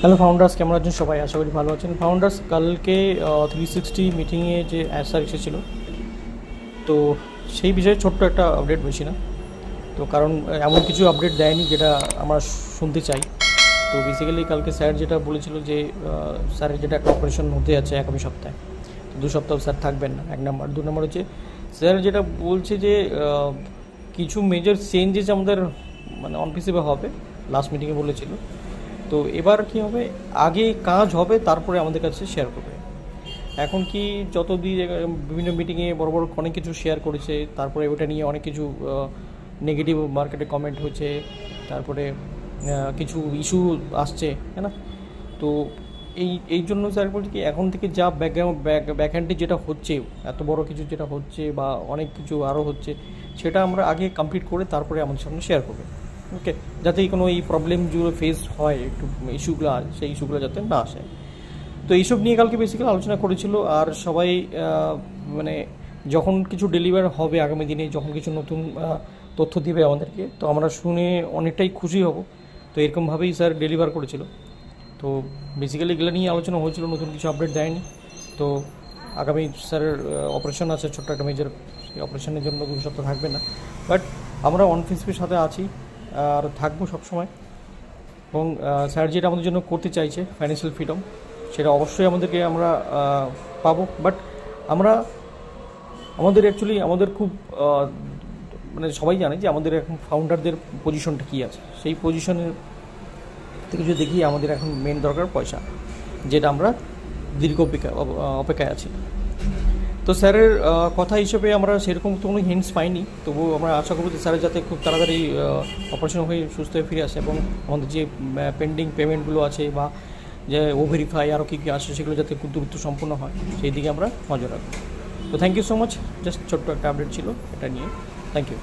Hello founders, কেমন আছেন সবাই? আশা করি ভালো আছেন। ফাউন্ডার্স, কালকে 360 মিটিংয়ে যে স্যার এসেছিলো, তো সেই বিষয়ে ছোট্ট একটা আপডেট, বেশি না। তো কারণ এমন কিছু আপডেট দেয়নি যেটা আমরা শুনতে চাই। তো বেসিক্যালি কালকে স্যার যেটা বলেছিল যে স্যারের যেটা একটা অপারেশন হতে যাচ্ছে আগামী সপ্তাহে, তো 2 সপ্তাহ স্যার থাকবেন না, 1 নম্বর। 2 নম্বর হচ্ছে স্যার যেটা বলছে যে কিছু মেজর চেঞ্জেস আমাদের মানে অনফিসিবল হবে, লাস্ট মিটিংয়ে বলেছিল। তো এবার কি হবে, আগে কাজ হবে তারপরে আমাদের কাছে শেয়ার করবে। এখন কি যত বিভিন্ন মিটিংয়ে বড় বড় অনেক কিছু শেয়ার করেছে, তারপরে ওটা নিয়ে অনেক কিছু নেগেটিভ মার্কেটে কমেন্ট হয়েছে, তারপরে কিছু ইস্যু আসছে, হ্যাঁ না? তো এই জন্য স্যার বলছি কি, এখন থেকে যা ব্যাকহ্যান্ডে যেটা হচ্ছে, এত বড় কিছু যেটা হচ্ছে বা অনেক কিছু আরও হচ্ছে, সেটা আমরা আগে কমপ্লিট করে তারপরে আমাদের সামনে শেয়ার করবে। ওকে, যাতে কোনো এই প্রবলেমগুলো ফেস হয়, একটু ইস্যুগুলো, সেই ইস্যুগুলো যাতে না আসে। তো এইসব নিয়ে কালকে বেসিক্যালি আলোচনা করেছিল। আর সবাই মানে যখন কিছু ডেলিভার হবে আগামী দিনে, যখন কিছু নতুন তথ্য দিবে আমাদেরকে, তো আমরা শুনে অনেকটাই খুশি হব। তো এরকমভাবেই স্যার ডেলিভার করেছিল। তো বেসিক্যালি এগুলো নিয়ে আলোচনা হয়েছিল, নতুন কিছু আপডেট দেয়নি। তো আগামী স্যারের অপারেশন আছে, ছোট্ট একটা মেজর, সেই অপারেশনের জন্য 2 সপ্তাহ থাকবে না। বাট আমরা অনফিসের সাথে আছি আর থাকবো সবসময়। এবং স্যার যেটা আমাদের জন্য করতে চাইছে, ফাইন্যান্সিয়াল ফ্রিডম, সেটা অবশ্যই আমাদেরকে আমরা পাবো। বাট আমাদের অ্যাকচুয়ালি আমাদের খুব মানে সবাই জানে যে আমাদের এখন ফাউন্ডারদের পজিশনটা কী আছে। সেই পজিশনের থেকে যদি দেখি, আমাদের এখন মেন দরকার পয়সা, যেটা আমরা দীর্ঘ অপেক্ষায় আছি। তো স্যারের কথা হিসেবে আমরা সেরকম তো কোনো হিন্টস পাইনি, তবু আমরা আশা করবো যে স্যারের যাতে খুব তাড়াতাড়ি অপারেশন হয়ে সুস্থ হয়ে ফিরে আসে, এবং আমাদের যে পেন্ডিং পেমেন্টগুলো আছে বা যে ভেরিফাই আরও কী কী আসে, সেগুলো যাতে খুব দ্রুত সম্পূর্ণ হয়, সেই দিকে আমরা নজর রাখবো। তো thank you so much. Just ছোট্ট একটা আপডেট ছিল এটা নিয়ে। Thank you.